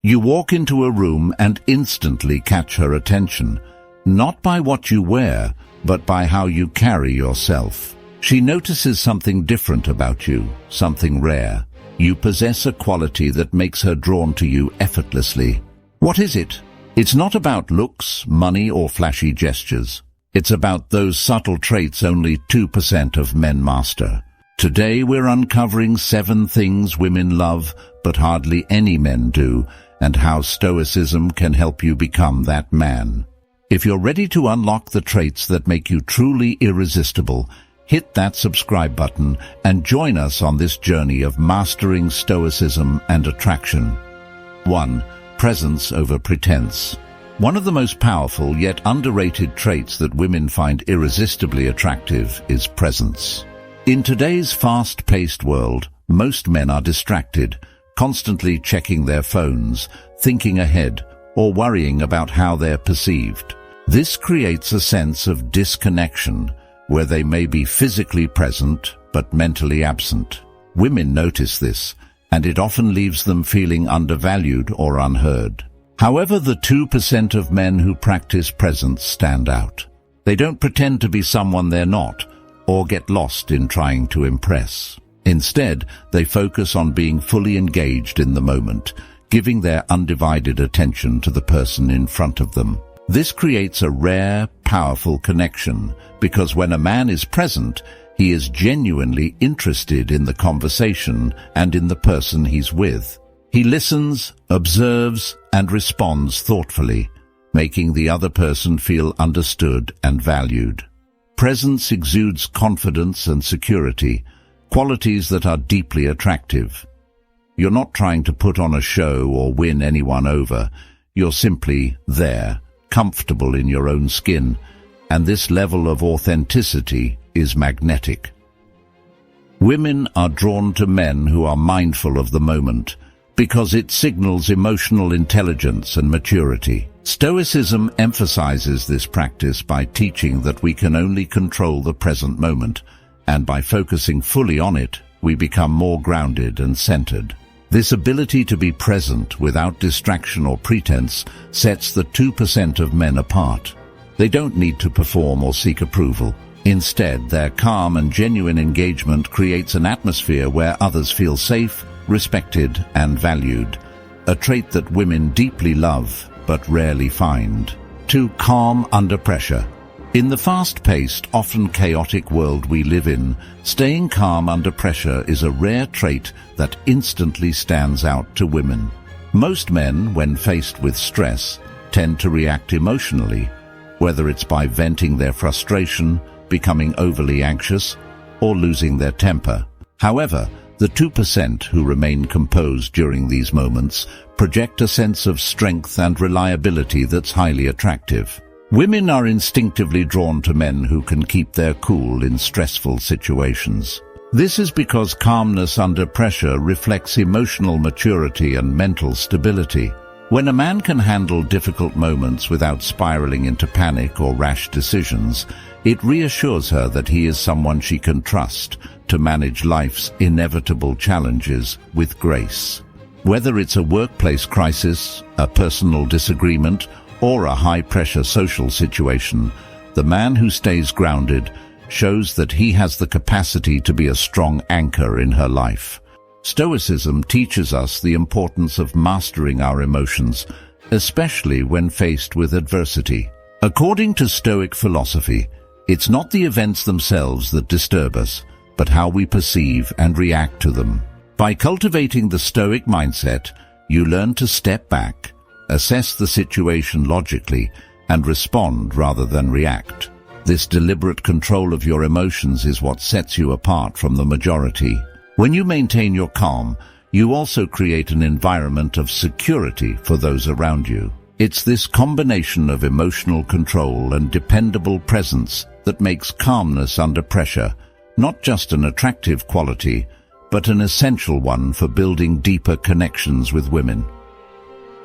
You walk into a room and instantly catch her attention, not by what you wear, but by how you carry yourself. She notices something different about you, something rare. You possess a quality that makes her drawn to you effortlessly. What is it? It's not about looks, money, or flashy gestures. It's about those subtle traits only 2% of men master. Today we're uncovering 7 things women love, but hardly any men do, and how Stoicism can help you become that man. If you're ready to unlock the traits that make you truly irresistible, hit that subscribe button and join us on this journey of mastering Stoicism and attraction. 1. Presence over pretense. One of the most powerful yet underrated traits that women find irresistibly attractive is presence. In today's fast-paced world, most men are distracted, constantly checking their phones, thinking ahead, or worrying about how they're perceived. This creates a sense of disconnection, where they may be physically present but mentally absent. Women notice this, and it often leaves them feeling undervalued or unheard. However, the 2% of men who practice presence stand out. They don't pretend to be someone they're not, or get lost in trying to impress. Instead, they focus on being fully engaged in the moment, giving their undivided attention to the person in front of them. This creates a rare, powerful connection, because when a man is present, he is genuinely interested in the conversation and in the person he's with. He listens, observes, and responds thoughtfully, making the other person feel understood and valued. Presence exudes confidence and security, qualities that are deeply attractive. You're not trying to put on a show or win anyone over. You're simply there, comfortable in your own skin, and this level of authenticity is magnetic. Women are drawn to men who are mindful of the moment, because it signals emotional intelligence and maturity. Stoicism emphasizes this practice by teaching that we can only control the present moment, and by focusing fully on it, we become more grounded and centered. This ability to be present without distraction or pretense sets the 2% of men apart. They don't need to perform or seek approval. Instead, their calm and genuine engagement creates an atmosphere where others feel safe, respected, and valued, a trait that women deeply love but rarely find. 2. Calm under pressure. In the fast-paced, often chaotic world we live in, staying calm under pressure is a rare trait that instantly stands out to women. Most men, when faced with stress, tend to react emotionally, whether it's by venting their frustration, becoming overly anxious, or losing their temper. However, the 2% who remain composed during these moments project a sense of strength and reliability that's highly attractive. Women are instinctively drawn to men who can keep their cool in stressful situations. This is because calmness under pressure reflects emotional maturity and mental stability. When a man can handle difficult moments without spiraling into panic or rash decisions, it reassures her that he is someone she can trust to manage life's inevitable challenges with grace. Whether it's a workplace crisis, a personal disagreement, or a high-pressure social situation, the man who stays grounded shows that he has the capacity to be a strong anchor in her life. Stoicism teaches us the importance of mastering our emotions, especially when faced with adversity. According to Stoic philosophy, it's not the events themselves that disturb us, but how we perceive and react to them. By cultivating the Stoic mindset, you learn to step back, assess the situation logically, and respond rather than react. This deliberate control of your emotions is what sets you apart from the majority. When you maintain your calm, you also create an environment of security for those around you. It's this combination of emotional control and dependable presence that makes calmness under pressure not just an attractive quality, but an essential one for building deeper connections with women.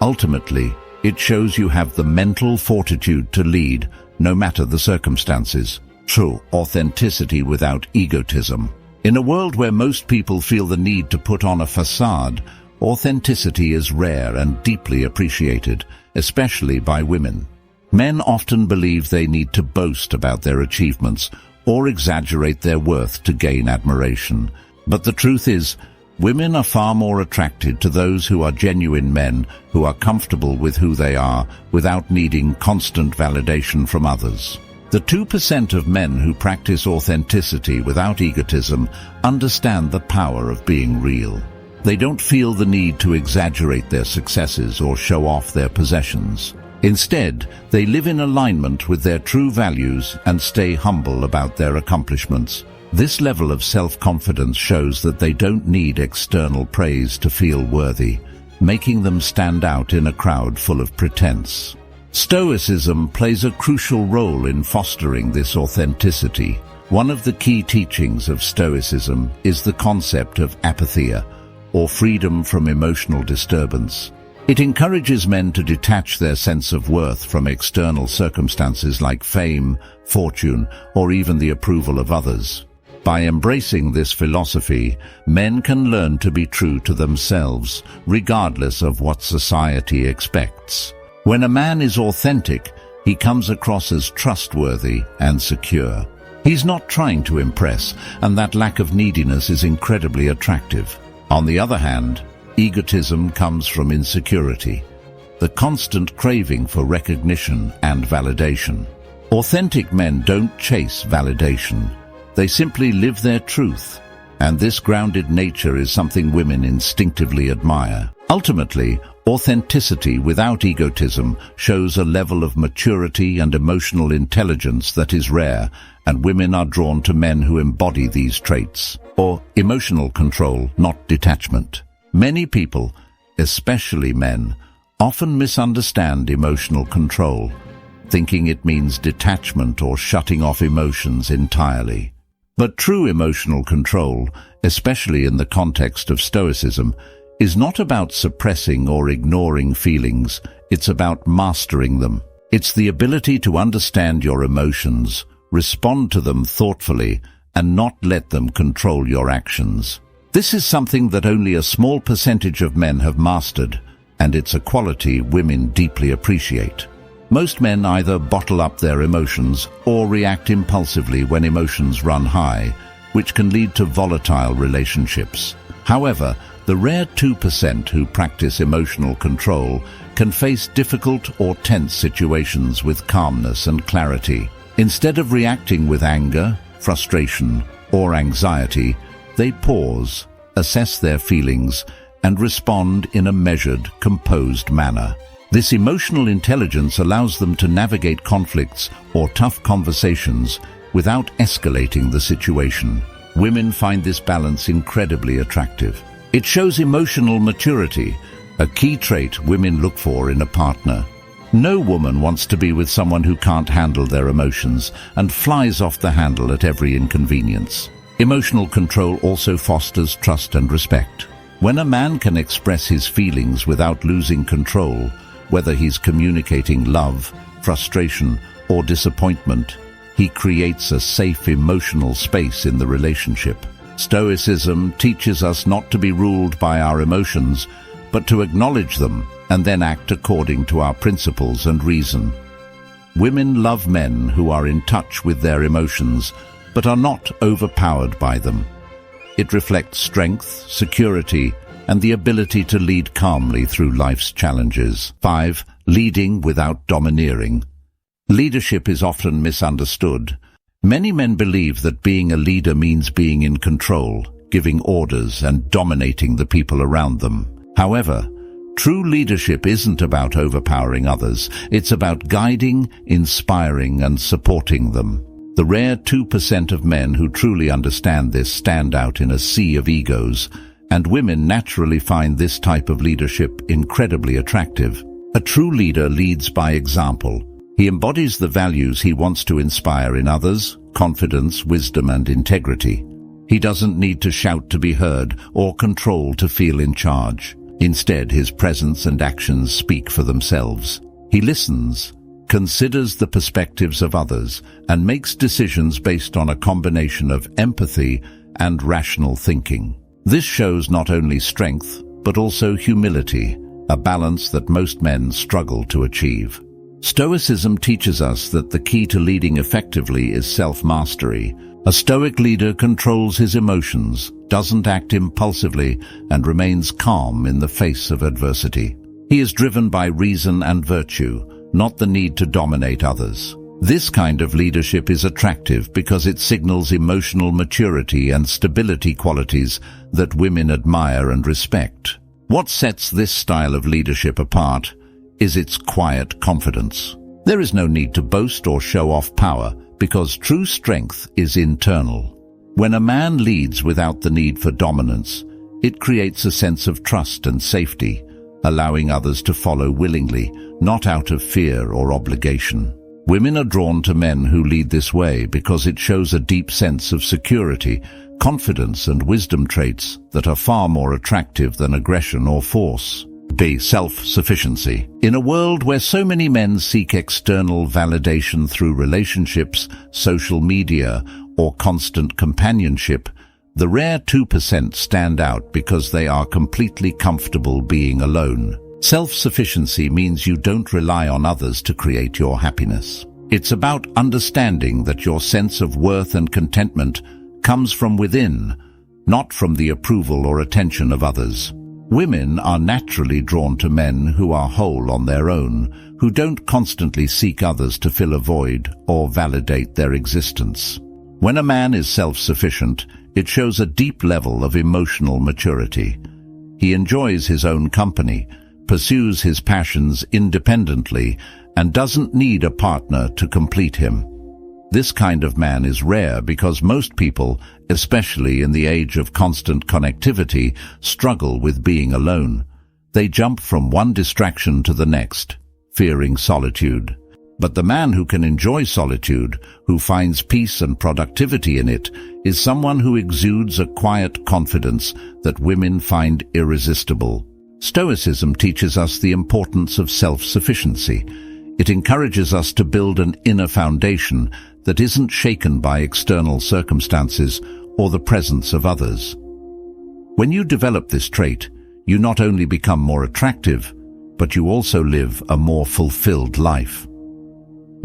Ultimately, it shows you have the mental fortitude to lead, no matter the circumstances. True authenticity without egotism. In a world where most people feel the need to put on a facade authenticity is rare and deeply appreciated, especially by women. Men often believe they need to boast about their achievements or exaggerate their worth to gain admiration. But the truth is, women are far more attracted to those who are genuine men, who are comfortable with who they are without needing constant validation from others. The 2% of men who practice authenticity without egotism understand the power of being real. They don't feel the need to exaggerate their successes or show off their possessions. Instead, they live in alignment with their true values and stay humble about their accomplishments. This level of self-confidence shows that they don't need external praise to feel worthy, making them stand out in a crowd full of pretense. Stoicism plays a crucial role in fostering this authenticity. One of the key teachings of Stoicism is the concept of apatheia, or freedom from emotional disturbance. It encourages men to detach their sense of worth from external circumstances like fame, fortune, or even the approval of others. By embracing this philosophy, men can learn to be true to themselves, regardless of what society expects. When a man is authentic, he comes across as trustworthy and secure. He's not trying to impress, and that lack of neediness is incredibly attractive. On the other hand, egotism comes from insecurity, the constant craving for recognition and validation. Authentic men don't chase validation. They simply live their truth, and this grounded nature is something women instinctively admire. Ultimately, authenticity without egotism shows a level of maturity and emotional intelligence that is rare, and women are drawn to men who embody these traits, or emotional control, not detachment. Many people, especially men, often misunderstand emotional control, thinking it means detachment or shutting off emotions entirely. But true emotional control, especially in the context of Stoicism, is not about suppressing or ignoring feelings, it's about mastering them. It's the ability to understand your emotions, respond to them thoughtfully, and not let them control your actions. This is something that only a small percentage of men have mastered, and it's a quality women deeply appreciate. Most men either bottle up their emotions or react impulsively when emotions run high, which can lead to volatile relationships. However, the rare 2% who practice emotional control can face difficult or tense situations with calmness and clarity. Instead of reacting with anger, frustration, or anxiety, they pause, assess their feelings, and respond in a measured, composed manner. This emotional intelligence allows them to navigate conflicts or tough conversations without escalating the situation. Women find this balance incredibly attractive. It shows emotional maturity, a key trait women look for in a partner. No woman wants to be with someone who can't handle their emotions and flies off the handle at every inconvenience. Emotional control also fosters trust and respect. When a man can express his feelings without losing control, whether he's communicating love, frustration, or disappointment, he creates a safe emotional space in the relationship. Stoicism teaches us not to be ruled by our emotions, but to acknowledge them and then act according to our principles and reason. Women love men who are in touch with their emotions, but are not overpowered by them. It reflects strength, security, and the ability to lead calmly through life's challenges. 5. Leading without domineering. Leadership is often misunderstood. Many men believe that being a leader means being in control, giving orders, and dominating the people around them. However, true leadership isn't about overpowering others. It's about guiding, inspiring, and supporting them. The rare 2% of men who truly understand this stand out in a sea of egos, and women naturally find this type of leadership incredibly attractive. A true leader leads by example. He embodies the values he wants to inspire in others: confidence, wisdom, and integrity. He doesn't need to shout to be heard or control to feel in charge. Instead, his presence and actions speak for themselves. He listens, considers the perspectives of others, and makes decisions based on a combination of empathy and rational thinking. This shows not only strength, but also humility, a balance that most men struggle to achieve. Stoicism teaches us that the key to leading effectively is self-mastery. A Stoic leader controls his emotions, doesn't act impulsively, and remains calm in the face of adversity. He is driven by reason and virtue, not the need to dominate others. This kind of leadership is attractive because it signals emotional maturity and stability, qualities that women admire and respect. What sets this style of leadership apart is its quiet confidence. There is no need to boast or show off power, because true strength is internal. When a man leads without the need for dominance, it creates a sense of trust and safety, allowing others to follow willingly, not out of fear or obligation. Women are drawn to men who lead this way because it shows a deep sense of security, confidence and wisdom, traits that are far more attractive than aggression or force. B. Self-sufficiency. In a world where so many men seek external validation through relationships, social media, or constant companionship, the rare 2% stand out because they are completely comfortable being alone. Self-sufficiency means you don't rely on others to create your happiness. It's about understanding that your sense of worth and contentment comes from within, not from the approval or attention of others. Women are naturally drawn to men who are whole on their own, who don't constantly seek others to fill a void or validate their existence. When a man is self-sufficient, it shows a deep level of emotional maturity. He enjoys his own company, pursues his passions independently, and doesn't need a partner to complete him. This kind of man is rare because most people, especially in the age of constant connectivity, struggle with being alone. They jump from one distraction to the next, fearing solitude. But the man who can enjoy solitude, who finds peace and productivity in it, is someone who exudes a quiet confidence that women find irresistible. Stoicism teaches us the importance of self-sufficiency. It encourages us to build an inner foundation that isn't shaken by external circumstances or the presence of others. When you develop this trait, you not only become more attractive, but you also live a more fulfilled life.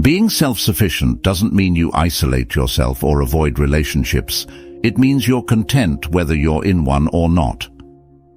Being self-sufficient doesn't mean you isolate yourself or avoid relationships. It means you're content whether you're in one or not.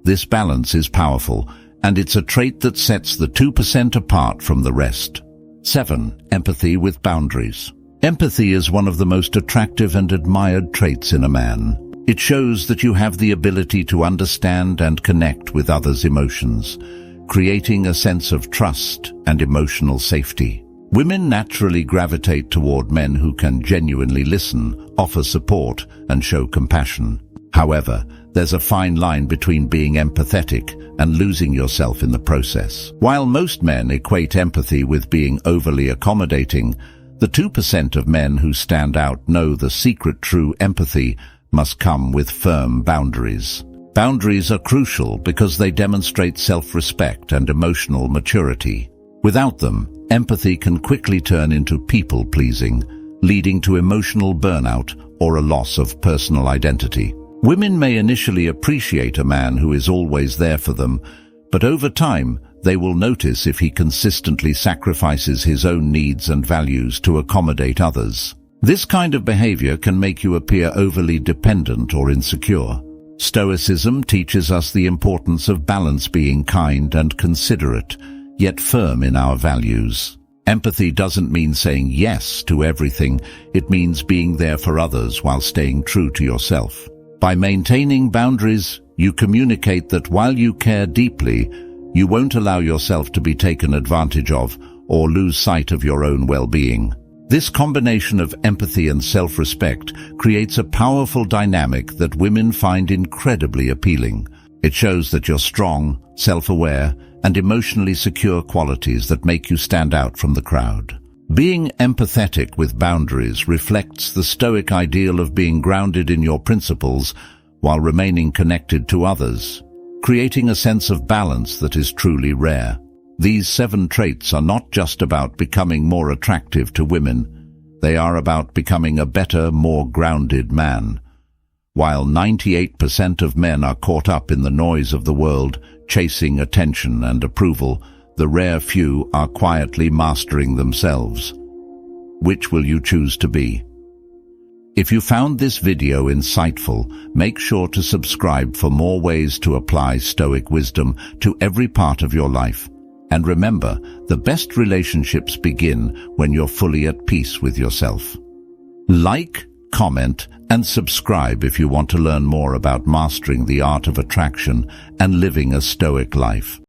This balance is powerful, and it's a trait that sets the 2% apart from the rest. 7. Empathy with boundaries. Empathy is one of the most attractive and admired traits in a man. It shows that you have the ability to understand and connect with others' emotions, creating a sense of trust and emotional safety. Women naturally gravitate toward men who can genuinely listen, offer support, and show compassion. However, there's a fine line between being empathetic and losing yourself in the process. While most men equate empathy with being overly accommodating, the 2% of men who stand out know the secret. True empathy must come with firm boundaries. Boundaries are crucial because they demonstrate self-respect and emotional maturity. Without them, empathy can quickly turn into people-pleasing, leading to emotional burnout or a loss of personal identity. Women may initially appreciate a man who is always there for them, but over time, they will notice if he consistently sacrifices his own needs and values to accommodate others. This kind of behavior can make you appear overly dependent or insecure. Stoicism teaches us the importance of balance, being kind and considerate, yet firm in our values. Empathy doesn't mean saying yes to everything. It means being there for others while staying true to yourself. By maintaining boundaries, you communicate that while you care deeply, you won't allow yourself to be taken advantage of or lose sight of your own well-being. This combination of empathy and self-respect creates a powerful dynamic that women find incredibly appealing. It shows that you're strong, self-aware, and emotionally secure, qualities that make you stand out from the crowd. Being empathetic with boundaries reflects the Stoic ideal of being grounded in your principles while remaining connected to others, creating a sense of balance that is truly rare. These 7 traits are not just about becoming more attractive to women. They are about becoming a better, more grounded man. While 98% of men are caught up in the noise of the world, chasing attention and approval, the rare few are quietly mastering themselves. Which will you choose to be? If you found this video insightful, make sure to subscribe for more ways to apply Stoic wisdom to every part of your life. And remember, the best relationships begin when you're fully at peace with yourself. Like, comment, and subscribe if you want to learn more about mastering the art of attraction and living a Stoic life.